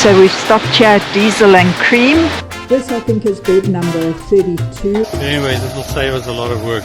So we've stopped here at Diesel and Cream. This I think is bed number 32. Anyway, this will save us a lot of work.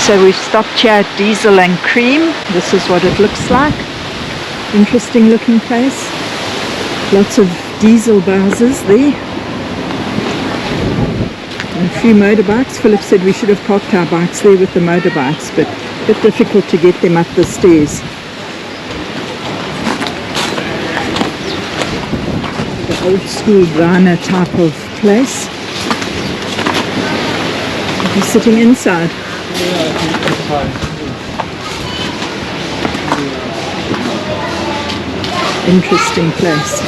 So we've stopped here at Diesel and Cream. This is what it looks like. Interesting looking place. Lots of diesel houses there. And a few motorbikes. Philip said we should have parked our bikes there with the motorbikes, but a bit difficult to get them up the stairs. The old school Ghana type of place. He's sitting inside. Interesting place.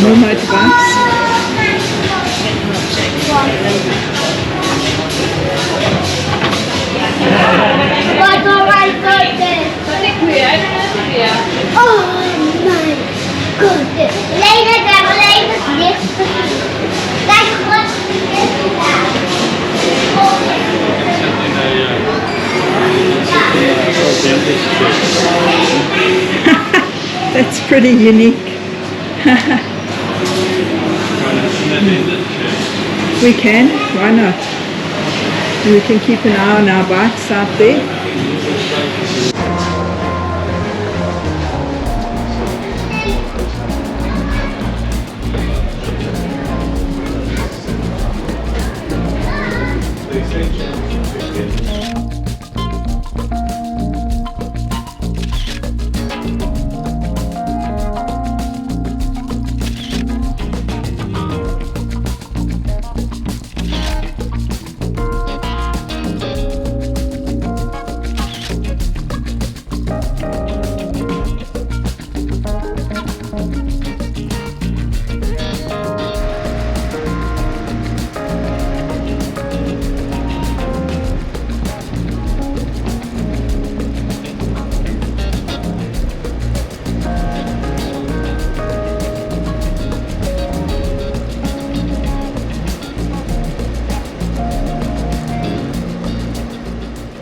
More motorbikes. Oh my goodness. Later, That's pretty unique. We can, why not? And we can keep an eye on our bikes out there.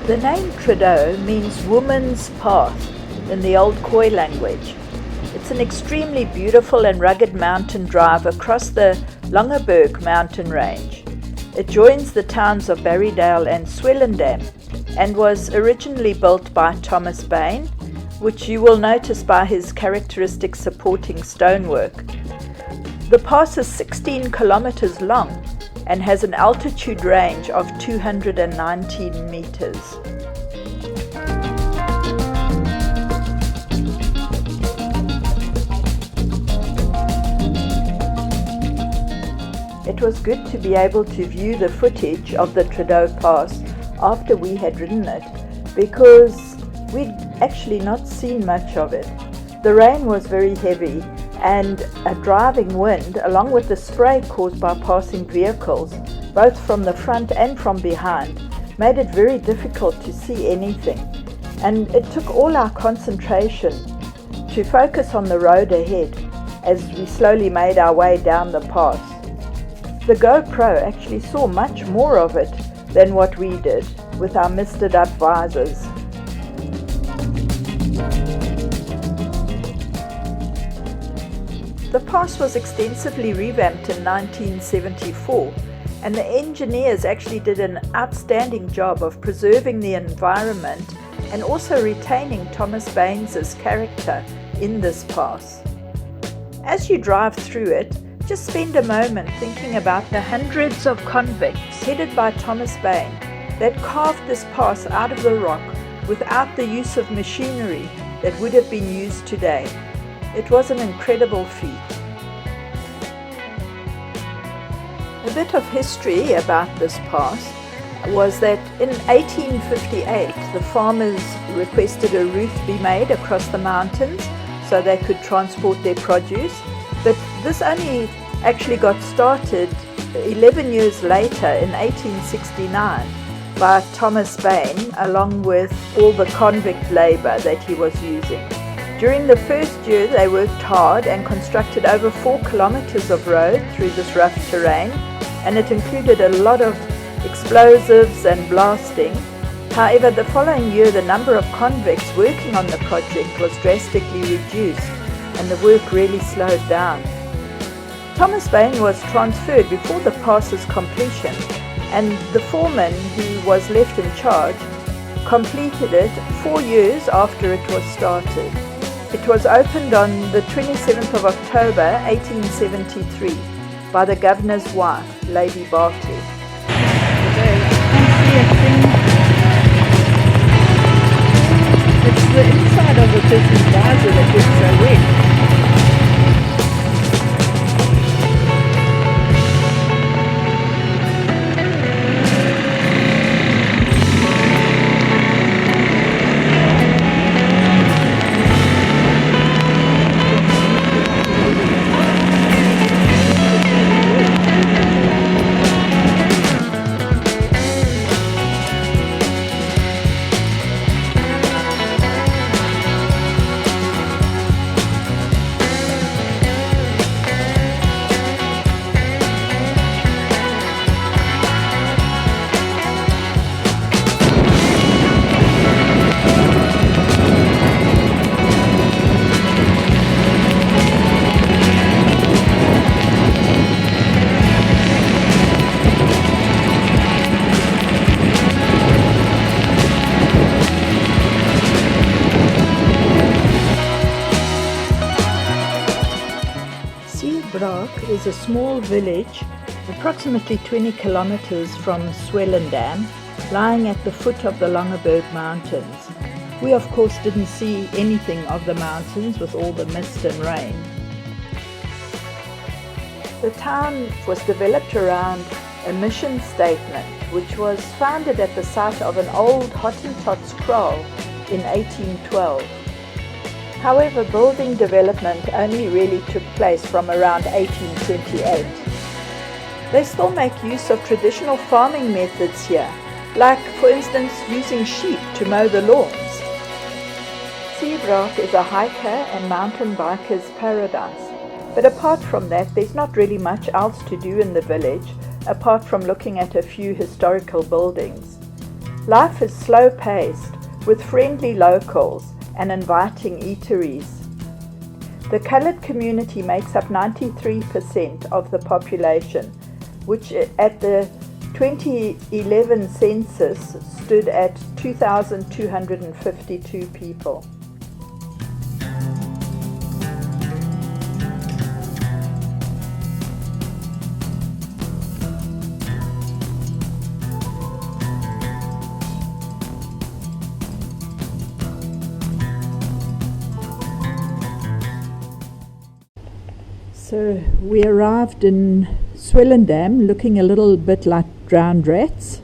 The name Tradouw means woman's path in the old Khoi language. It's an extremely beautiful and rugged mountain drive across the Langeberg mountain range. It joins the towns of Barrydale and Swellendam and was originally built by Thomas Bain, which you will notice by his characteristic supporting stonework. The pass is 16 kilometers long and has an altitude range of 219 meters. It was good to be able to view the footage of the Tradouw Pass after we had ridden it, because we'd actually not seen much of it. The rain was very heavy, and a driving wind, along with the spray caused by passing vehicles, both from the front and from behind, made it very difficult to see anything. And it took all our concentration to focus on the road ahead as we slowly made our way down the pass. The GoPro actually saw much more of it than what we did with our misted up visors. The pass was extensively revamped in 1974, and the engineers actually did an outstanding job of preserving the environment and also retaining Thomas Bain's character in this pass. As you drive through it, just spend a moment thinking about the hundreds of convicts headed by Thomas Bain that carved this pass out of the rock without the use of machinery that would have been used today. It was an incredible feat. A bit of history about this pass was that in 1858 the farmers requested a route be made across the mountains so they could transport their produce. But this only actually got started 11 years later in 1869 by Thomas Bain, along with all the convict labor that he was using. During the first year they worked hard and constructed over 4 kilometers of road through this rough terrain, and it included a lot of explosives and blasting. However, the following year the number of convicts working on the project was drastically reduced and the work really slowed down. Thomas Bain was transferred before the pass's completion, and the foreman who was left in charge completed it 4 years after it was started. It was opened on the 27th of October 1873 by the governor's wife, Lady Barclay. It's the inside of the person's visor that gets so wet. Is a small village approximately 20 kilometers from Swellendam, lying at the foot of the Langeberg mountains. We of course didn't see anything of the mountains with all the mist and rain. The town was developed around a mission statement which was founded at the site of an old Hottentot's kraal in 1812. However, building development only really took place from around 1828. They still make use of traditional farming methods here, like for instance using sheep to mow the lawns. Tradouw is a hiker and mountain biker's paradise, but apart from that there's not really much else to do in the village apart from looking at a few historical buildings. Life is slow-paced, with friendly locals and inviting eateries. The coloured community makes up 93% of the population, which at the 2011 census stood at 2,252 people. So we arrived in Swellendam looking a little bit like drowned rats,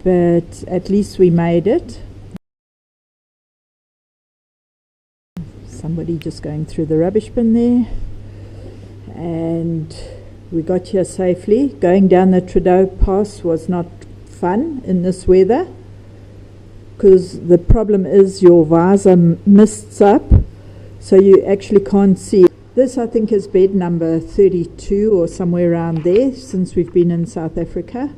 but at least we made it. Somebody just going through the rubbish bin there, and we got here safely. Going down the Tradouw pass was not fun in this weather, because the problem is your visor mists up, so you actually can't see. This, I think, is bed number 32 or somewhere around there since we've been in South Africa.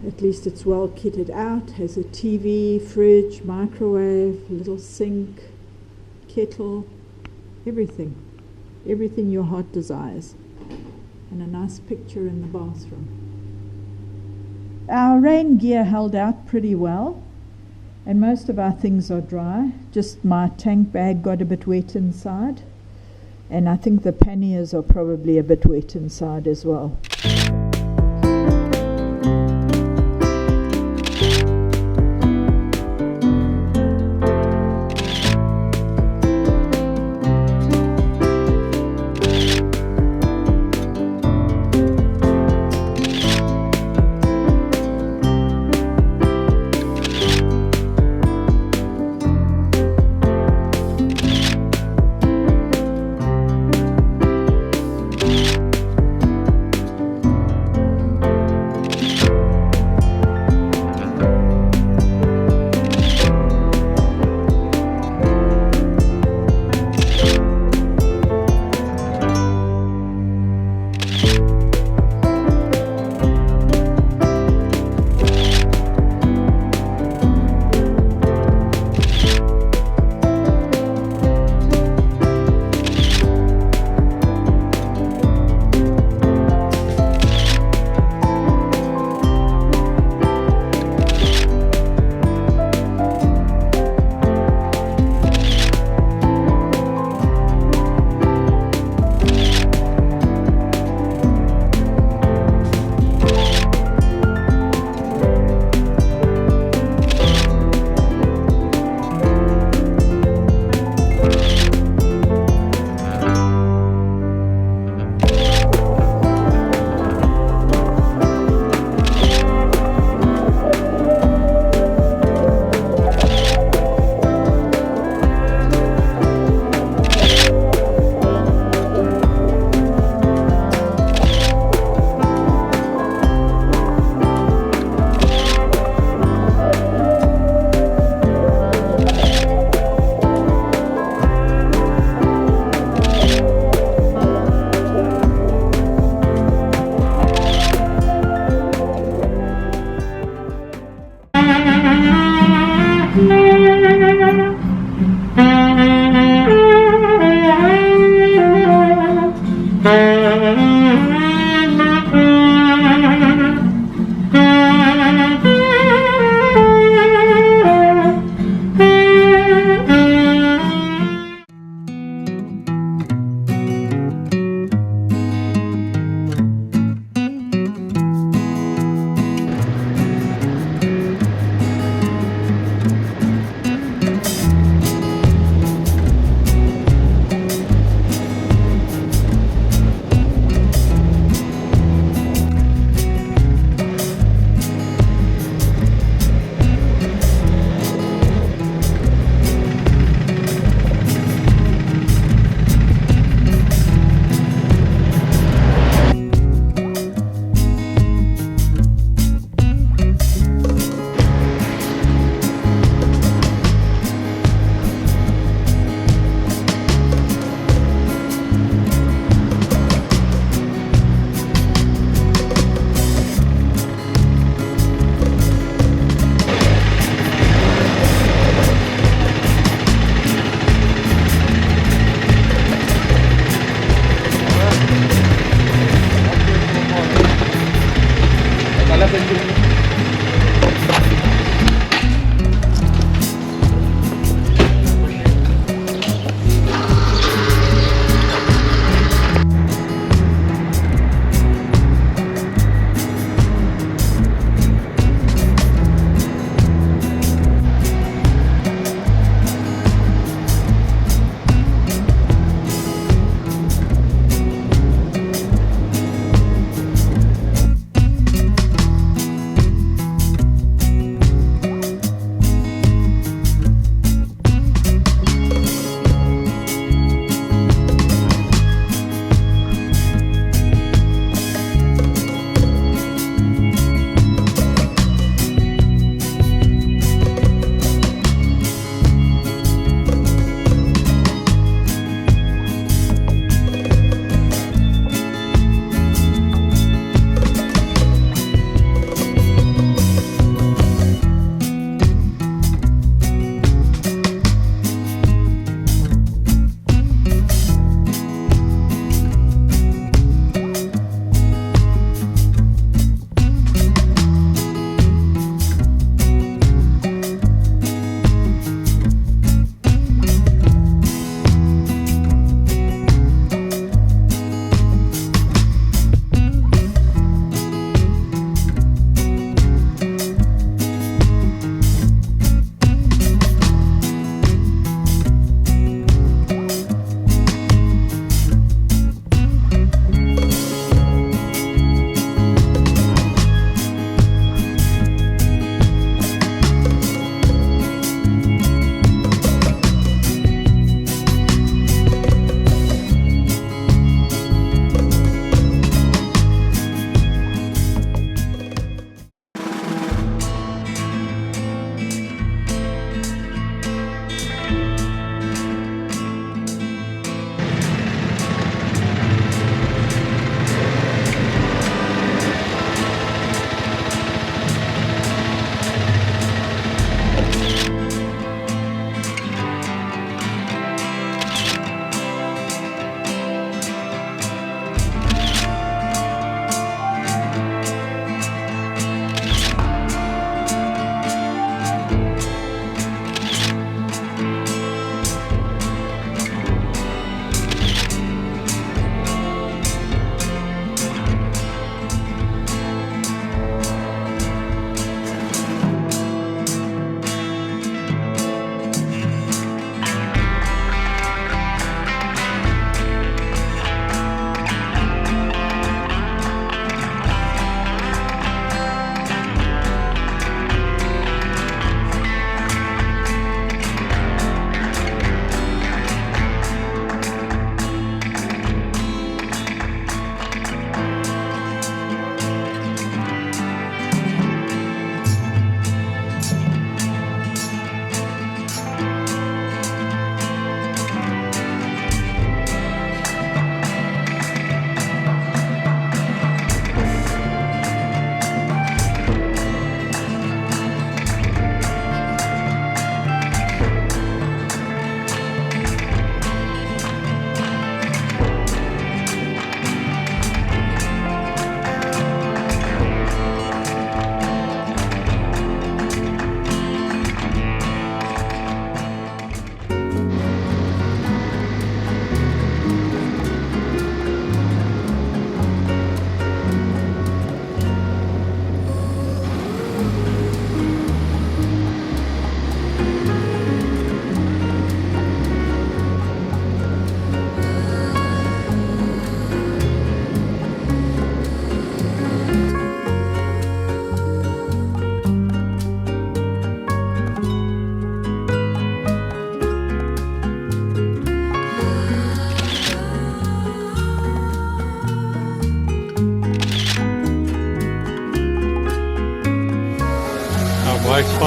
At least it's well kitted out, has a TV, fridge, microwave, little sink, kettle, everything your heart desires, and a nice picture in the bathroom. Our rain gear held out pretty well, and most of our things are dry. Just my tank bag got a bit wet inside, and I think the panniers are probably a bit wet inside as well.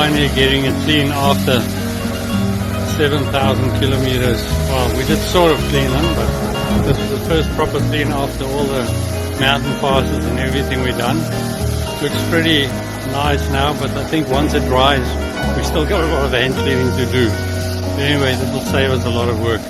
finally getting it clean after 7,000 kilometers. Well, we did sort of clean them, but this is the first proper clean after all the mountain passes and everything we've done. Looks pretty nice now, but I think once it dries, we still got a lot of hand cleaning to do. Anyway, this will save us a lot of work.